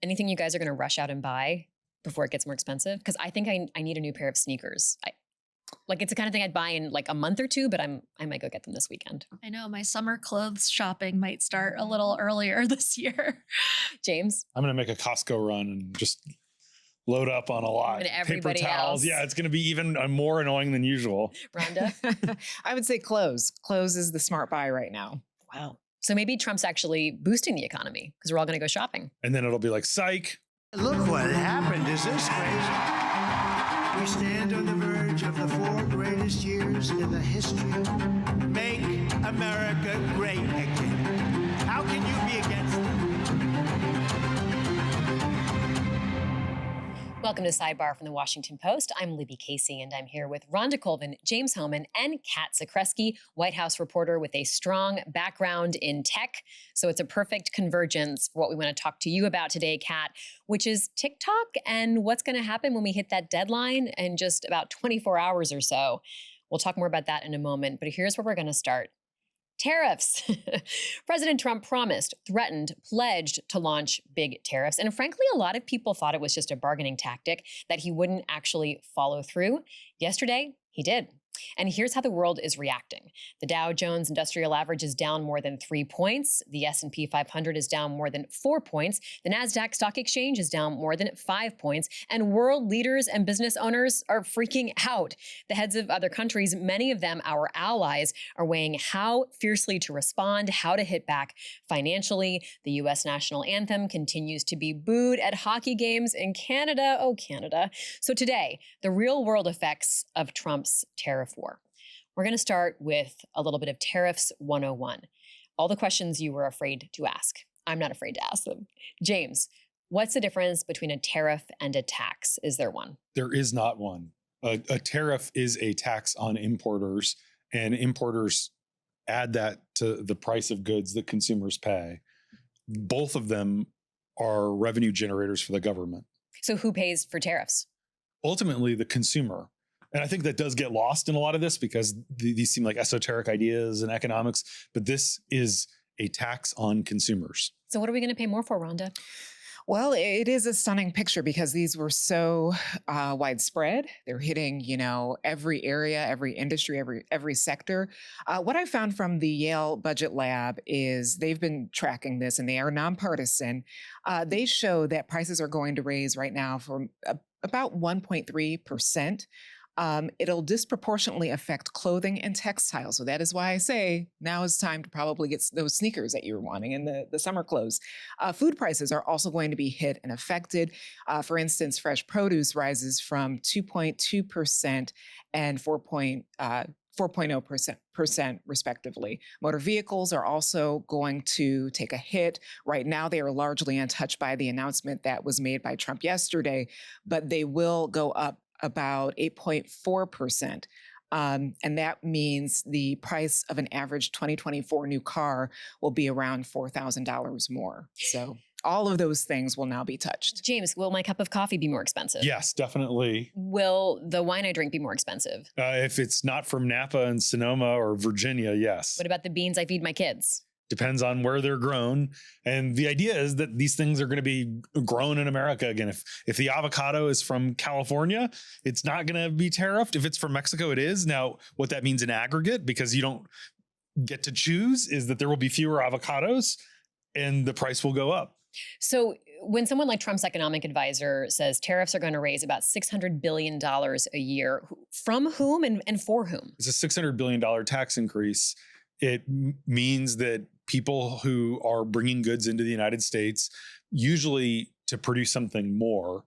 anything you guys are going to rush out and buy before it gets more expensive? Because I think I need a new pair of sneakers. It's the kind of thing I'd buy in like a month or two, but I might go get them this weekend. I know my summer clothes shopping might start a little earlier this year. James? I'm going to make a Costco run and just load up on a lot. And everybody Paper towels. else. Yeah, it's going to be even more annoying than usual. Rhonda? I would say clothes. Clothes is the smart buy right now. Wow. So maybe Trump's actually boosting the economy because we're all going to go shopping. And then it'll be like, psych. Look what happened. Is this crazy? We stand on the verge of the 4 greatest years in the history. Make America great again. How can you be against it? Welcome to Sidebar from the Washington Post. I'm Libby Casey, and I'm here with Rhonda Colvin, James Hohmann, and Cat Zakrzewski, White House reporter with a strong background in tech. So it's a perfect convergence for what we want to talk to you about today, Cat, which is TikTok and what's going to happen when we hit that deadline in just about 24 hours or so. We'll talk more about that in a moment, but here's where we're going to start. Tariffs. President Trump promised, threatened, pledged to launch big tariffs. And frankly, a lot of people thought it was just a bargaining tactic, that he wouldn't actually follow through. Yesterday, he did. And here's how the world is reacting. The Dow Jones Industrial Average is down more than 3 points. The S&P 500 is down more than 4 points. The NASDAQ Stock Exchange is down more than 5 points. And world leaders and business owners are freaking out. The heads of other countries, many of them our allies, are weighing how fiercely to respond, how to hit back financially. The U.S. national anthem continues to be booed at hockey games in Canada. Oh, Canada. So today, the real world effects of Trump's tariff war. We're going to start with a little bit of Tariffs 101. All the questions you were afraid to ask. I'm not afraid to ask them. James, what's the difference between a tariff and a tax? Is there one? There is not one. A tariff is a tax on importers, and importers add that to the price of goods that consumers pay. Both of them are revenue generators for the government. So who pays for tariffs? Ultimately, the consumer. And I think that does get lost in a lot of this because these seem like esoteric ideas in economics, but this is a tax on consumers. So what are we going to pay more for, Rhonda? Well, it is a stunning picture because these were so widespread. They're hitting, every area, every industry, every sector. What I found from the Yale Budget Lab is they've been tracking this, and they are nonpartisan. They show that prices are going to raise right now from about 1.3%. It'll disproportionately affect clothing and textiles. So that is why I say now is time to probably get those sneakers that you're wanting and the summer clothes. Food prices are also going to be hit and affected. For instance, fresh produce rises from 2.2% and 4.0% respectively. Motor vehicles are also going to take a hit. Right now, they are largely untouched by the announcement that was made by Trump yesterday, but they will go up about 8.4%. And that means the price of an average 2024 new car will be around $4,000 more. So all of those things will now be touched. James, will my cup of coffee be more expensive? Yes, definitely. Will the wine I drink be more expensive? If it's not from Napa and Sonoma or Virginia, yes. What about the beans I feed my kids? Depends on where they're grown. And the idea is that these things are going to be grown in America again. If the avocado is from California, it's not going to be tariffed. If it's from Mexico, it is. Now, what that means in aggregate, because you don't get to choose, is that there will be fewer avocados and the price will go up. So when someone like Trump's economic advisor says tariffs are going to raise about $600 billion a year, from whom and for whom? It's a $600 billion tax increase. It means that people who are bringing goods into the United States, usually to produce something more,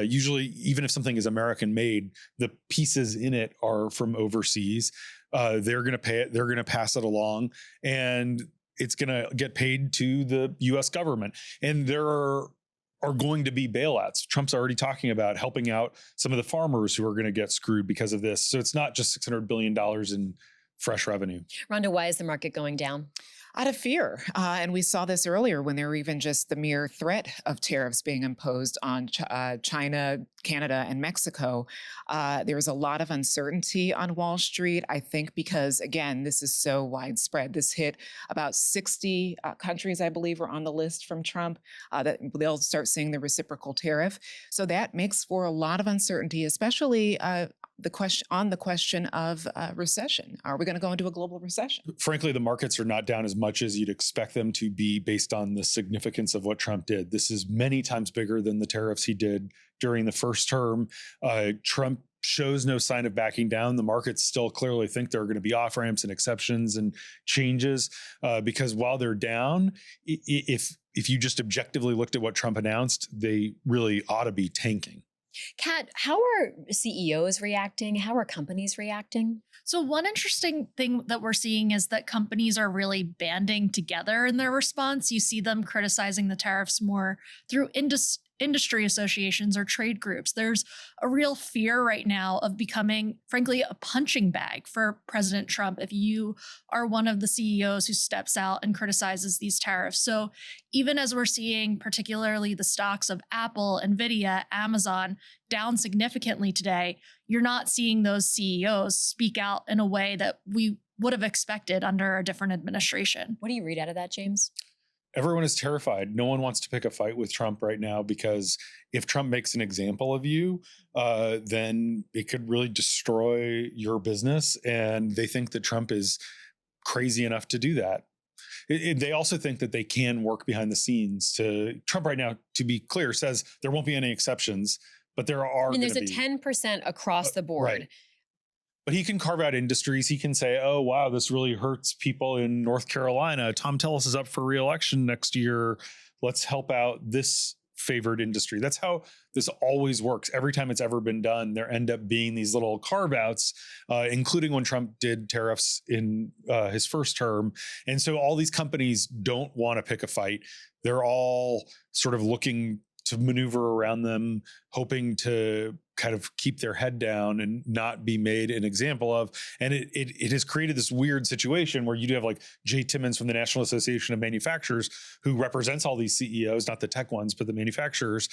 usually even if something is American made, the pieces in it are from overseas. They're going to pay it. They're going to pass it along, and it's going to get paid to the U.S. government. And there are going to be bailouts. Trump's already talking about helping out some of the farmers who are going to get screwed because of this. So it's not just $600 billion in fresh revenue. Rhonda, why is the market going down? Out of fear. And we saw this earlier when there were even just the mere threat of tariffs being imposed on China, Canada, and Mexico. There was a lot of uncertainty on Wall Street, I think, because, again, this is so widespread. This hit about 60 countries, I believe, were on the list from Trump, that they'll start seeing the reciprocal tariff. So that makes for a lot of uncertainty, especially the question of recession. Are we going to go into a global recession? Frankly, the markets are not down as much as you'd expect them to be based on the significance of what Trump did. This is many times bigger than the tariffs he did during the first term. Trump shows no sign of backing down. The markets still clearly think there are going to be off ramps and exceptions and changes, because while they're down, if you just objectively looked at what Trump announced, they really ought to be tanking. Kat, how are CEOs reacting? How are companies reacting? So one interesting thing that we're seeing is that companies are really banding together in their response. You see them criticizing the tariffs more through industry associations or trade groups. There's a real fear right now of becoming, frankly, a punching bag for President Trump if you are one of the CEOs who steps out and criticizes these tariffs. So even as we're seeing particularly the stocks of Apple, Nvidia, Amazon down significantly today, you're not seeing those CEOs speak out in a way that we would have expected under a different administration. What do you read out of that, James? Everyone is terrified. No one wants to pick a fight with Trump right now, because if Trump makes an example of you, then it could really destroy your business. And they think that Trump is crazy enough to do that. They also think that they can work behind the scenes. Trump right now, to be clear, says there won't be any exceptions, but there are. And there's a 10% across the board. Right. But he can carve out industries. He can say, oh, wow, this really hurts people in North Carolina. Tom Tillis is up for re-election next year. Let's help out this favored industry. That's how this always works. Every time it's ever been done, there end up being these little carve outs, including when Trump did tariffs in his first term. And so all these companies don't want to pick a fight. They're all sort of looking to maneuver around them, hoping to kind of keep their head down and not be made an example of. And it has created this weird situation where you do have like Jay Timmons from the National Association of Manufacturers, who represents all these CEOs, not the tech ones, but the manufacturers.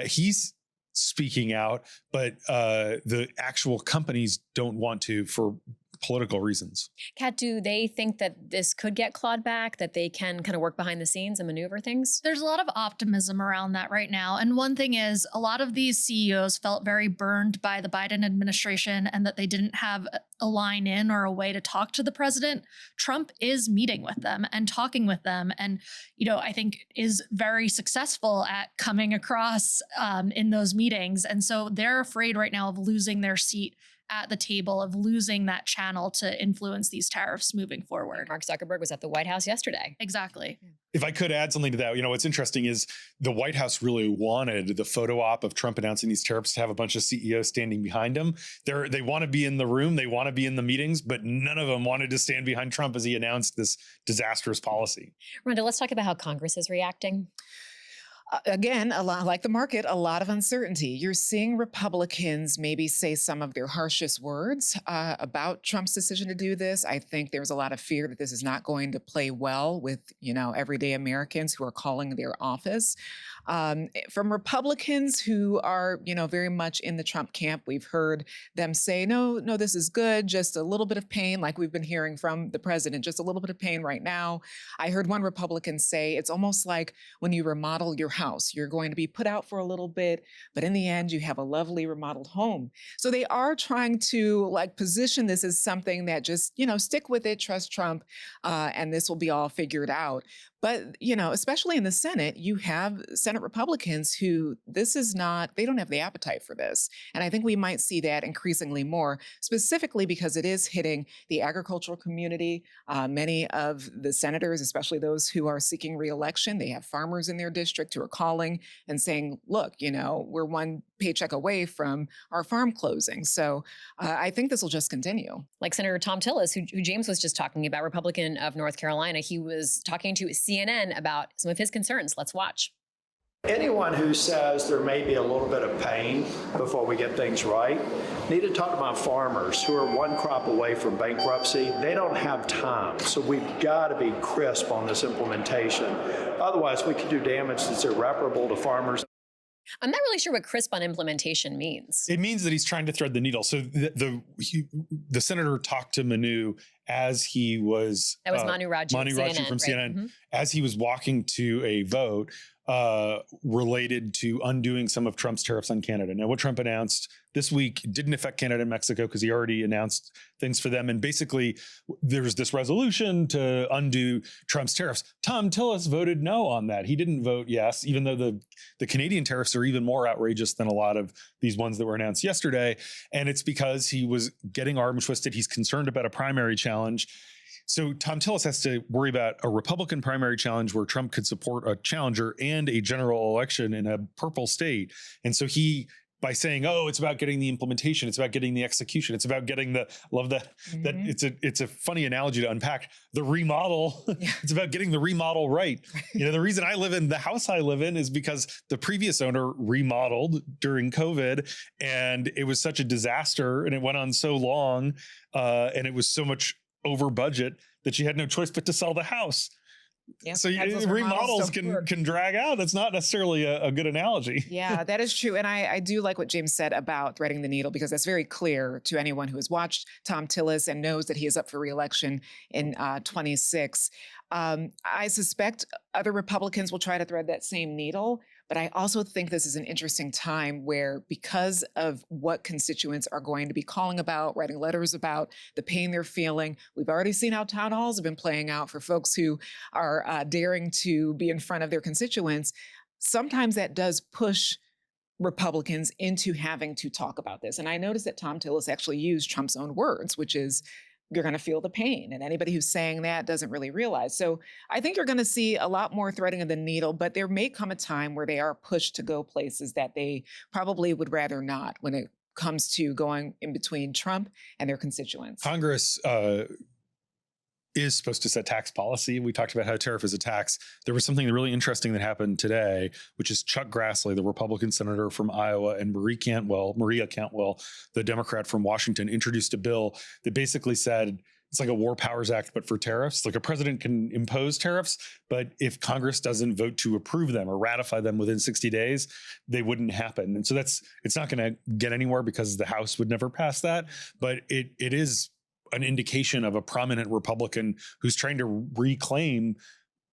He's speaking out, but the actual companies don't want to for political reasons. Kat, do they think that this could get clawed back, that they can kind of work behind the scenes and maneuver things? There's a lot of optimism around that right now. And one thing is, a lot of these CEOs felt very burned by the Biden administration and that they didn't have a line in or a way to talk to the president. Trump is meeting with them and talking with them, and, I think is very successful at coming across in those meetings. And so they're afraid right now of losing their seat at the table, of losing that channel to influence these tariffs moving forward. Mark Zuckerberg was at the White House yesterday. Exactly. If I could add something to that, what's interesting is the White House really wanted the photo op of Trump announcing these tariffs to have a bunch of CEOs standing behind him. They want to be in the room, they want to be in the meetings, but none of them wanted to stand behind Trump as he announced this disastrous policy. Rhonda, let's talk about how Congress is reacting. Again, a lot like the market, a lot of uncertainty. You're seeing Republicans maybe say some of their harshest words about Trump's decision to do this. I think there's a lot of fear that this is not going to play well with, everyday Americans who are calling their office. From Republicans who are, very much in the Trump camp, we've heard them say, no, this is good. Just a little bit of pain, like we've been hearing from the president, just a little bit of pain right now. I heard one Republican say, it's almost like when you remodel your house, you're going to be put out for a little bit, but in the end, you have a lovely remodeled home. So they are trying to position this as something that just, stick with it, trust Trump, and this will be all figured out. But, especially in the Senate, you have Senate Republicans who they don't have the appetite for this. And I think we might see that increasingly more, specifically because it is hitting the agricultural community. Many of the senators, especially those who are seeking re-election, they have farmers in their district who are calling and saying, look, we're one paycheck away from our farm closing. So I think this will just continue. Like Senator Tom Tillis, who James was just talking about, Republican of North Carolina, he was talking to CNN about some of his concerns. Let's watch. Anyone who says there may be a little bit of pain before we get things right need to talk about farmers who are one crop away from bankruptcy. They don't have time, so we've got to be crisp on this implementation. Otherwise, we could do damage that's irreparable to farmers. I'm not really sure what crisp on implementation means. It means that he's trying to thread the needle. So the senator talked to Manu as he was— That was Manu Raju from CNN. Mm-hmm. As he was walking to a vote related to undoing some of Trump's tariffs on Canada. Now, what Trump announced this week didn't affect Canada and Mexico because he already announced things for them. And basically, there's this resolution to undo Trump's tariffs. Tom Tillis voted no on that. He didn't vote yes, even though the Canadian tariffs are even more outrageous than a lot of these ones that were announced yesterday. And it's because he was getting arm twisted. He's concerned about a primary challenge. So Tom Tillis has to worry about a Republican primary challenge where Trump could support a challenger and a general election in a purple state. And so he, by saying, "Oh, it's about getting the implementation, it's about getting the execution, it's about getting the— love that that it's a funny analogy to unpack the remodel. It's about getting the remodel right. You know, the reason I live in the house I live in is because the previous owner remodeled during COVID, and it was such a disaster, and it went on so long, and it was so much over budget that she had no choice but to sell the house. Yeah, so remodels can drag out. That's not necessarily a good analogy. Yeah, that is true. And I do like what James said about threading the needle, because that's very clear to anyone who has watched Tom Tillis and knows that he is up for re-election in 26. I suspect other Republicans will try to thread that same needle. But I also think this is an interesting time where, because of what constituents are going to be calling about, writing letters about, the pain they're feeling, we've already seen how town halls have been playing out for folks who are daring to be in front of their constituents. Sometimes that does push Republicans into having to talk about this. And I noticed that Tom Tillis actually used Trump's own words, which is, "You're going to feel the pain." And anybody who's saying that doesn't really realize. So I think you're going to see a lot more threading of the needle, but there may come a time where they are pushed to go places that they probably would rather not when it comes to going in between Trump and their constituents. Congress is supposed to set tax policy. We talked about how tariff is a tax. There was something really interesting that happened today, which is Chuck Grassley, the Republican senator from Iowa, and Maria Cantwell, the Democrat from Washington, introduced a bill that basically said it's like a War Powers Act, but for tariffs. Like, a president can impose tariffs, but if Congress doesn't vote to approve them or ratify them within 60 days, they wouldn't happen. And so it's not going to get anywhere because the House would never pass that. But it is an indication of a prominent Republican who's trying to reclaim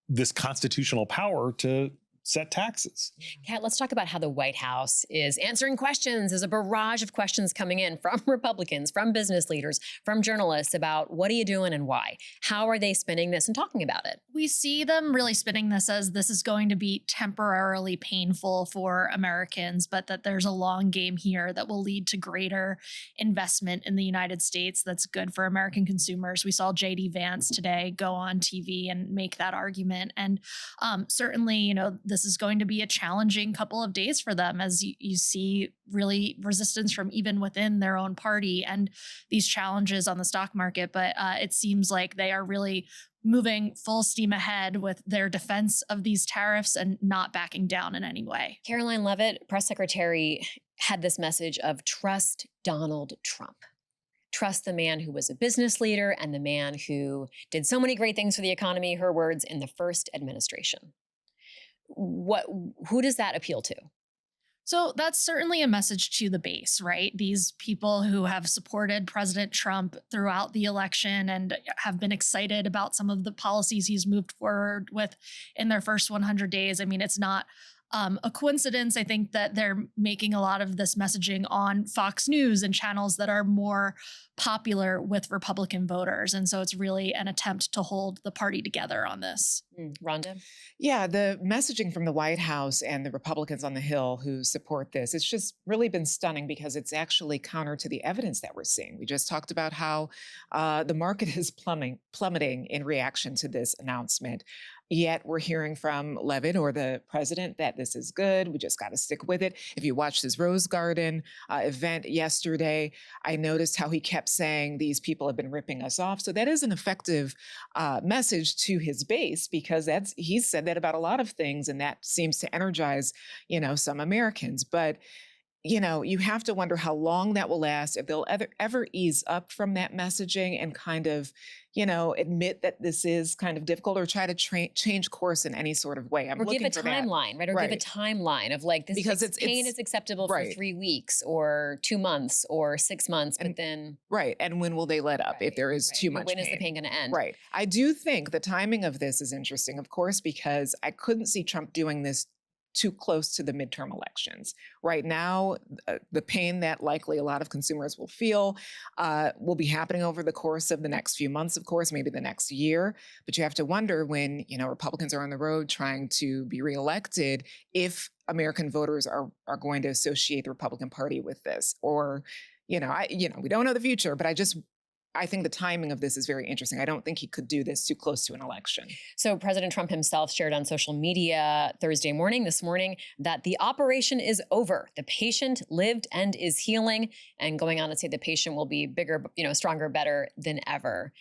this constitutional power to set taxes. Kat, let's talk about how the White House is answering questions. There's a barrage of questions coming in from Republicans, from business leaders, from journalists about what are you doing and why? How are they spinning this and talking about it? We see them really spinning this as this is going to be temporarily painful for Americans, but that there's a long game here that will lead to greater investment in the United States that's good for American consumers. We saw J.D. Vance today go on TV and make that argument. And certainly, you know, this is going to be a challenging couple of days for them as you see really resistance from even within their own party and these challenges on the stock market. But it seems like they are really moving full steam ahead with their defense of these tariffs and not backing down in any way. Caroline Leavitt, press secretary, had this message of trust Donald Trump. Trust the man who was a business leader and the man who did so many great things for the economy, her words, in the first administration. Who does that appeal to? So that's certainly a message to the base, right? These people who have supported President Trump throughout the election and have been excited about some of the policies he's moved forward with in their first 100 days. I mean, it's not a coincidence, I think, that they're making a lot of this messaging on Fox News and channels that are more popular with Republican voters. And so it's really an attempt to hold the party together on this. Rhonda? Yeah, the messaging from the White House and the Republicans on the Hill who support this, it's just really been stunning because it's actually counter to the evidence that we're seeing. We just talked about how the market is plummeting in reaction to this announcement. Yet we're hearing from Levitt or the president that this is good. We just got to stick with it. If you watched his Rose Garden event yesterday, I noticed how he kept saying these people have been ripping us off. So that is an effective message to his base, because he's said that about a lot of things, and that seems to energize, some Americans. But you have to wonder how long that will last, if they'll ever ease up from that messaging and kind of, admit that this is kind of difficult, or try to change course in any sort of way. Or give a timeline, right? Or give a timeline of like, this because pain is acceptable for 3 weeks or 2 months or 6 months, but then. Right. And when will they let up if there is too much pain? When is the pain going to end? Right. I do think the timing of this is interesting, of course, because I couldn't see Trump doing this too close to the midterm elections. Right now, the pain that likely a lot of consumers will feel will be happening over the course of the next few months, of course, maybe the next year. But you have to wonder, when Republicans are on the road trying to be reelected, if American voters are going to associate the Republican Party with this, or we don't know the future, but I think the timing of this is very interesting. I don't think he could do this too close to an election. So President Trump himself shared on social media this morning, that the operation is over. The patient lived and is healing, and going on to say the patient will be bigger, stronger, better than ever.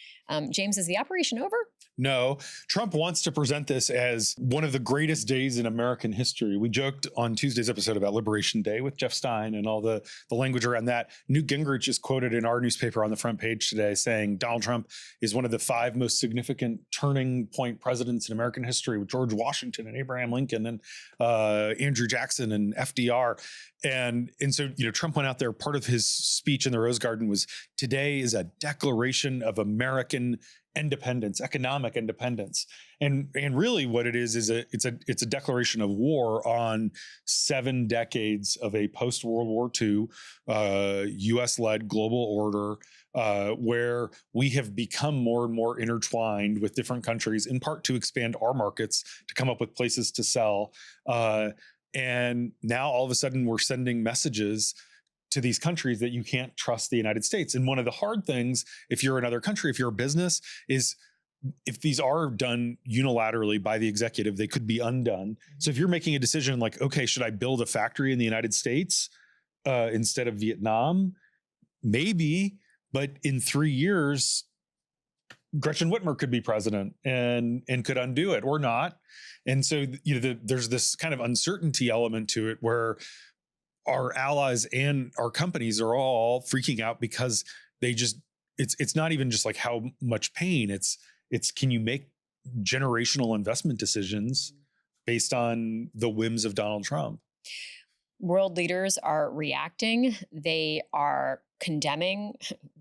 James, is the operation over? No, Trump wants to present this as one of the greatest days in American history. We joked on Tuesday's episode about Liberation Day with Jeff Stein and all the language around that. Newt Gingrich is quoted in our newspaper on the front page today saying Donald Trump is one of the 5 most significant turning point presidents in American history, with George Washington and Abraham Lincoln and Andrew Jackson and FDR. And so, Trump went out there. Part of his speech in the Rose Garden was, today is a declaration of American independence, economic independence. And really what it is it's a declaration of war on 7 decades of a post-World War II US-led global order, where we have become more and more intertwined with different countries, in part to expand our markets, to come up with places to sell. And now all of a sudden we're sending messages to these countries that you can't trust the United States. And one of the hard things, if you're another country, if you're a business, is if these are done unilaterally by the executive, they could be undone. So if you're making a decision like, okay, should I build a factory in the United States instead of Vietnam? Maybe, but in 3 years, Gretchen Whitmer could be president and could undo it, or not. And so there's this kind of uncertainty element to it, where our allies and our companies are all freaking out, because it's not even just like how much pain, it's can you make generational investment decisions based on the whims of Donald Trump? World leaders are reacting. They are condemning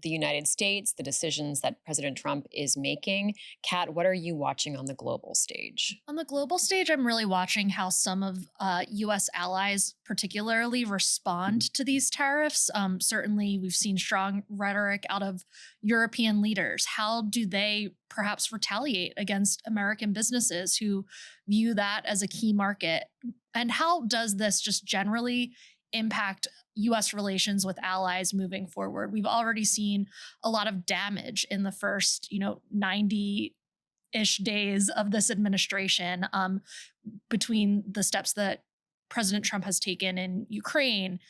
the United States, the decisions that President Trump is making. Kat, what are you watching on the global stage? On the global stage, I'm really watching how some of U.S. allies particularly respond to these tariffs. Certainly, we've seen strong rhetoric out of European leaders. How do they perhaps retaliate against American businesses who view that as a key market? And how does this just generally impact U.S. relations with allies moving forward? We've already seen a lot of damage in the first, 90-ish days of this administration, between the steps that President Trump has taken in Ukraine,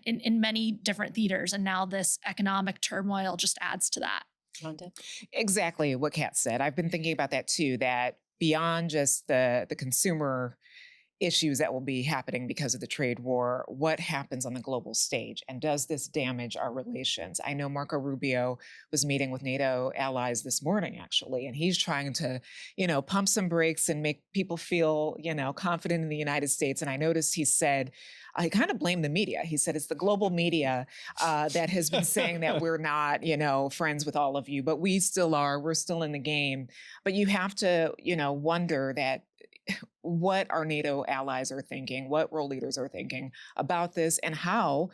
in many different theaters. And now this economic turmoil just adds to that. Rhonda? Exactly what Kat said. I've been thinking about that too, that beyond just the consumer issues that will be happening because of the trade war, what happens on the global stage, and does this damage our relations? I know Marco Rubio was meeting with NATO allies this morning, actually, and he's trying to, pump some brakes and make people feel, confident in the United States. And I noticed he said, I kind of blame the media. He said it's the global media that has been saying that we're not, friends with all of you, but we still are. We're still in the game. But you have to, wonder that what our NATO allies are thinking, what world leaders are thinking about this, and how,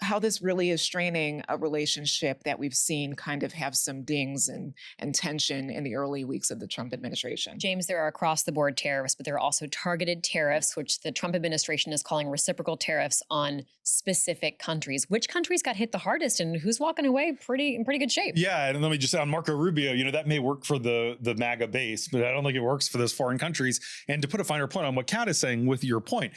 how this really is straining a relationship that we've seen kind of have some dings and tension in the early weeks of the Trump administration. James, there are across the board tariffs, but there are also targeted tariffs, which the Trump administration is calling reciprocal tariffs on specific countries. Which countries got hit the hardest and who's walking away in pretty good shape? Yeah, and let me just say on Marco Rubio, that may work for the MAGA base, but I don't think it works for those foreign countries. And to put a finer point on what Kat is saying with your point,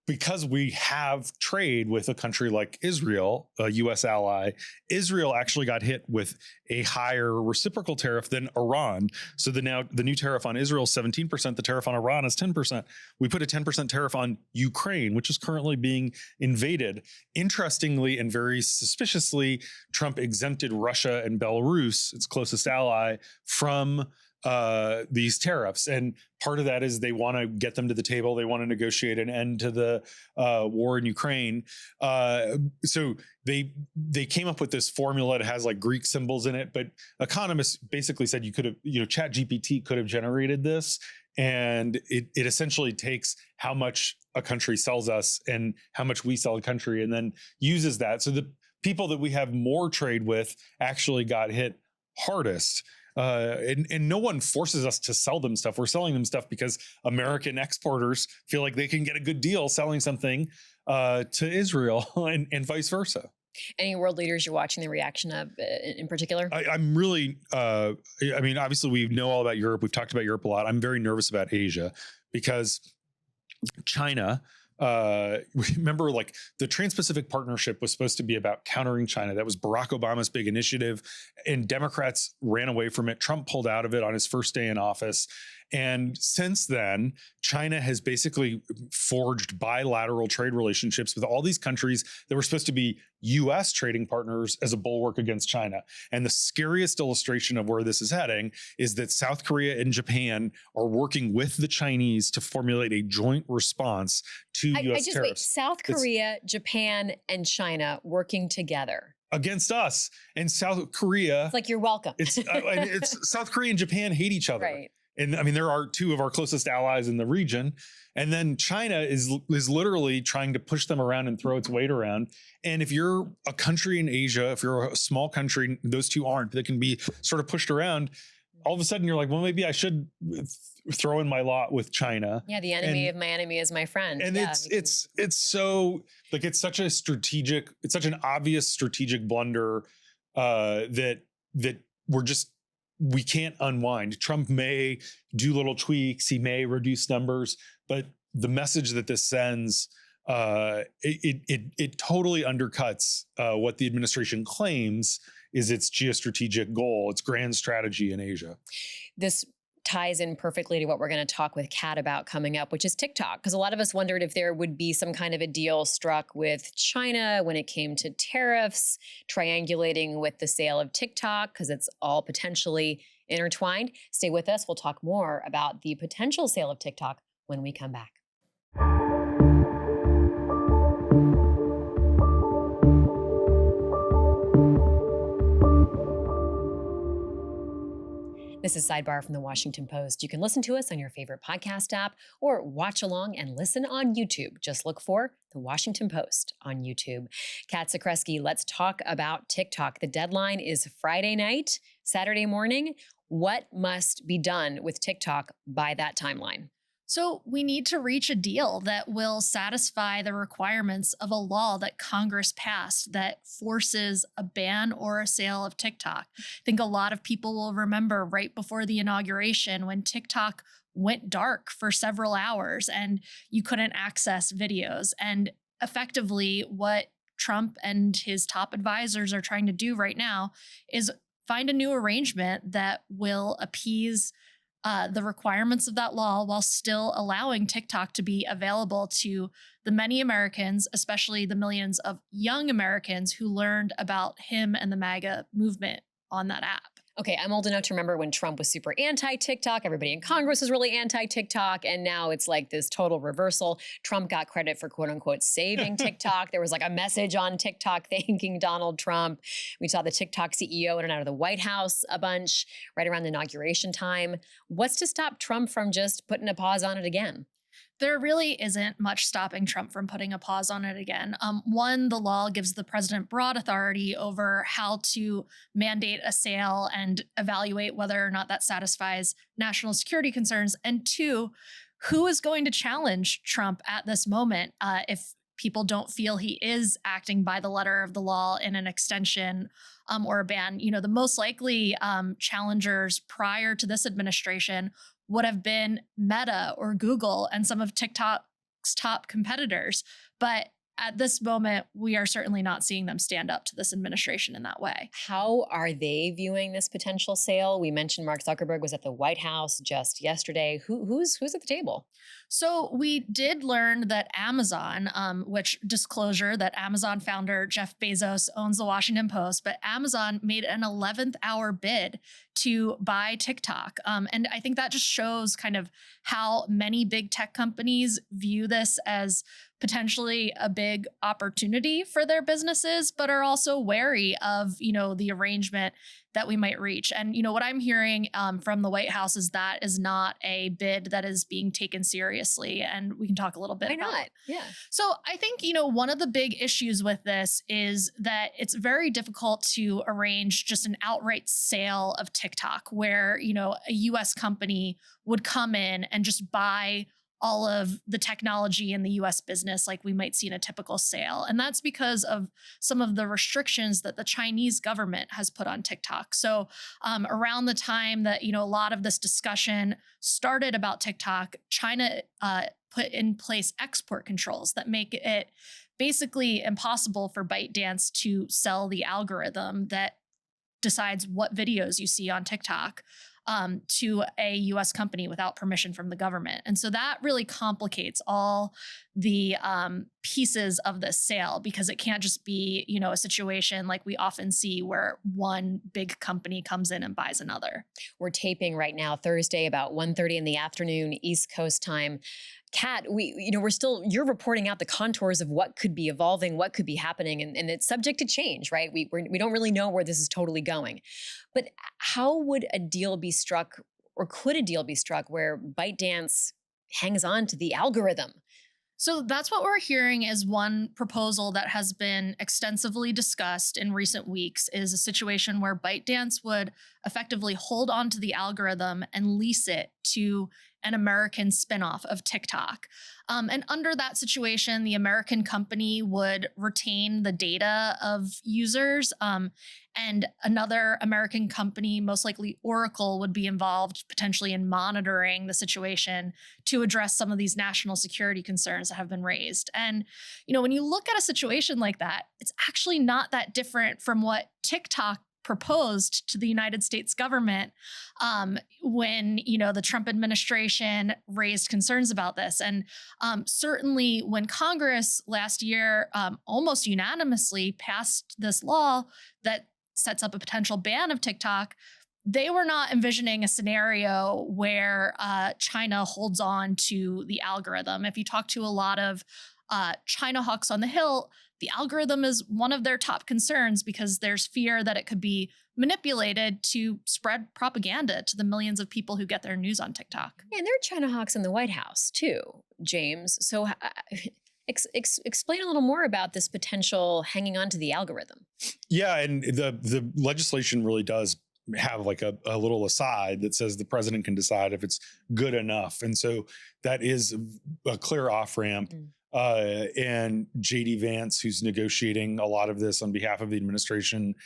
because we have trade with a country like Israel, a U.S. ally, Israel actually got hit with a higher reciprocal tariff than Iran. So the new tariff on Israel is 17%. The tariff on Iran is 10%. We put a 10% tariff on Ukraine, which is currently being invaded. Interestingly and very suspiciously, Trump exempted Russia and Belarus, its closest ally, from these tariffs. And part of that is they want to get them to the table. They want to negotiate an end to the war in Ukraine. So they came up with this formula that has like Greek symbols in it, but economists basically said you could have, Chat GPT could have generated this. And it essentially takes how much a country sells us and how much we sell a country and then uses that. So the people that we have more trade with actually got hit hardest. And no one forces us to sell them stuff. We're selling them stuff because American exporters feel like they can get a good deal selling something to Israel and vice versa. Any world leaders you're watching the reaction of in particular? I'm really, obviously we know all about Europe. We've talked about Europe a lot. I'm very nervous about Asia because China, remember, like the Trans-Pacific Partnership was supposed to be about countering China. That was Barack Obama's big initiative, and Democrats ran away from it. Trump pulled out of it on his first day in office. And since then, China has basically forged bilateral trade relationships with all these countries that were supposed to be U.S. trading partners as a bulwark against China. And the scariest illustration of where this is heading is that South Korea and Japan are working with the Chinese to formulate a joint response to U.S. tariffs. Wait, South Korea, Japan, and China working together against us. And South Korea, it's like, you're welcome. It's South Korea and Japan hate each other. Right. And there are two of our closest allies in the region. And then China is literally trying to push them around and throw its weight around. And if you're a country in Asia, if you're a small country, those two aren't, that can be sort of pushed around. All of a sudden you're like, well, maybe I should throw in my lot with China. Yeah. The enemy of my enemy is my friend. And it's so like, it's such an obvious strategic blunder that we can't unwind. Trump may do little tweaks, he may reduce numbers, but the message that this sends, it totally undercuts what the administration claims is its geostrategic goal, its grand strategy in Asia. This ties in perfectly to what we're going to talk with Kat about coming up, which is TikTok. Because a lot of us wondered if there would be some kind of a deal struck with China when it came to tariffs, triangulating with the sale of TikTok, because it's all potentially intertwined. Stay with us. We'll talk more about the potential sale of TikTok when we come back. This is Sidebar from the Washington Post. You can listen to us on your favorite podcast app or watch along and listen on YouTube. Just look for the Washington Post on YouTube. Cat Zakrzewski, let's talk about TikTok. The deadline is Friday night, Saturday morning. What must be done with TikTok by that timeline? So we need to reach a deal that will satisfy the requirements of a law that Congress passed that forces a ban or a sale of TikTok. I think a lot of people will remember right before the inauguration when TikTok went dark for several hours and you couldn't access videos. And effectively what Trump and his top advisors are trying to do right now is find a new arrangement that will appease the requirements of that law while still allowing TikTok to be available to the many Americans, especially the millions of young Americans who learned about him and the MAGA movement on that app. Okay, I'm old enough to remember when Trump was super anti-TikTok. Everybody in Congress was really anti-TikTok. And now it's like this total reversal. Trump got credit for quote unquote saving TikTok. There was like a message on TikTok thanking Donald Trump. We saw the TikTok CEO in and out of the White House a bunch right around the inauguration time. What's to stop Trump from just putting a pause on it again? There really isn't much stopping Trump from putting a pause on it again. One, the law gives the president broad authority over how to mandate a sale and evaluate whether or not that satisfies national security concerns. And two, who is going to challenge Trump at this moment if people don't feel he is acting by the letter of the law in an extension or a ban? The most likely challengers prior to this administration would have been Meta or Google and some of TikTok's top competitors. But at this moment, we are certainly not seeing them stand up to this administration in that way. How are they viewing this potential sale? We mentioned Mark Zuckerberg was at the White House just yesterday. Who's at the table? So we did learn that Amazon, which disclosure that Amazon founder Jeff Bezos owns the Washington Post, but Amazon made an 11th hour bid to buy TikTok. And I think that just shows kind of how many big tech companies view this as potentially a big opportunity for their businesses, but are also wary of, the arrangement that we might reach. And, what I'm hearing from the White House is that is not a bid that is being taken seriously. And we can talk a little bit Why about not? Yeah. So I think, one of the big issues with this is that it's very difficult to arrange just an outright sale of TikTok where, a US company would come in and just buy all of the technology in the US business like we might see in a typical sale. And that's because of some of the restrictions that the Chinese government has put on TikTok. So around the time that, a lot of this discussion started about TikTok, China put in place export controls that make it basically impossible for ByteDance to sell the algorithm that decides what videos you see on TikTok to a US company without permission from the government. And so that really complicates all the pieces of this sale because it can't just be, a situation like we often see where one big company comes in and buys another. We're taping right now, Thursday, about 1:30 in the afternoon, East Coast time. Cat, you're reporting out the contours of what could be evolving, what could be happening, and it's subject to change, right? We don't really know where this is totally going. But how would a deal be struck, or could a deal be struck where ByteDance hangs on to the algorithm? So that's what we're hearing is one proposal that has been extensively discussed in recent weeks is a situation where ByteDance would effectively hold on to the algorithm and lease it to an American spinoff of TikTok. And under that situation, the American company would retain the data of users, and another American company, most likely Oracle, would be involved potentially in monitoring the situation to address some of these national security concerns that have been raised. And, when you look at a situation like that, it's actually not that different from what TikTok proposed to the United States government when, the Trump administration raised concerns about this. And certainly when Congress last year almost unanimously passed this law that sets up a potential ban of TikTok, they were not envisioning a scenario where China holds on to the algorithm. If you talk to a lot of China hawks on the Hill, the algorithm is one of their top concerns because there's fear that it could be manipulated to spread propaganda to the millions of people who get their news on TikTok. Yeah, and there are China hawks in the White House too, James. So explain a little more about this potential hanging on to the algorithm. Yeah, and the legislation really does have like a little aside that says the president can decide if it's good enough. And so that is a clear off-ramp. And JD Vance, who's negotiating a lot of this on behalf of the administration,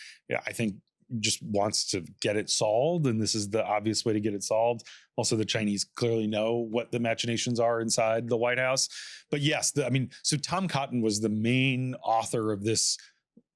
I think just wants to get it solved. And this is the obvious way to get it solved. Also, the Chinese clearly know what the machinations are inside the White House. But yes, so Tom Cotton was the main author of this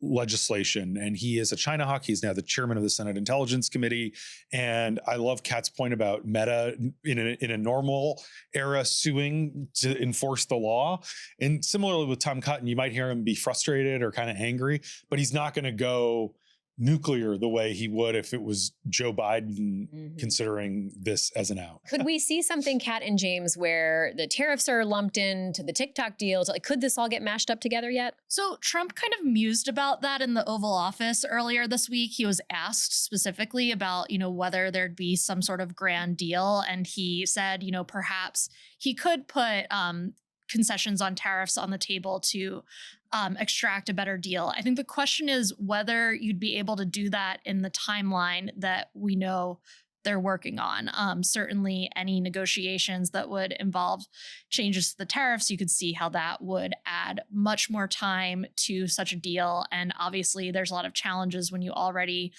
legislation, and he is a China hawk. He's now the chairman of the Senate Intelligence Committee. And I love Kat's point about Meta in a normal era suing to enforce the law. And similarly with Tom Cotton, you might hear him be frustrated or kind of angry, but he's not going to go nuclear the way he would if it was Joe Biden considering this as an out. Could we see something, Cat and James, where the tariffs are lumped into the TikTok deal? Like, could this all get mashed up together yet? So Trump kind of mused about that in the Oval Office earlier this week. He was asked specifically about, whether there'd be some sort of grand deal. And he said, perhaps he could put concessions on tariffs on the table to extract a better deal. I think the question is whether you'd be able to do that in the timeline that we know they're working on. Certainly any negotiations that would involve changes to the tariffs, you could see how that would add much more time to such a deal. And obviously there's a lot of challenges when you already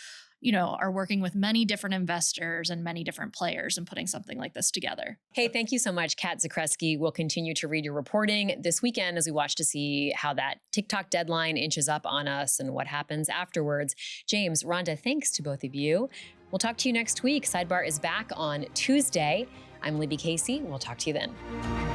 are working with many different investors and many different players and putting something like this together. Hey, thank you so much, Cat Zakrzewski. We'll continue to read your reporting this weekend as we watch to see how that TikTok deadline inches up on us and what happens afterwards. James, Rhonda, thanks to both of you. We'll talk to you next week. Sidebar is back on Tuesday. I'm Libby Casey. We'll talk to you then.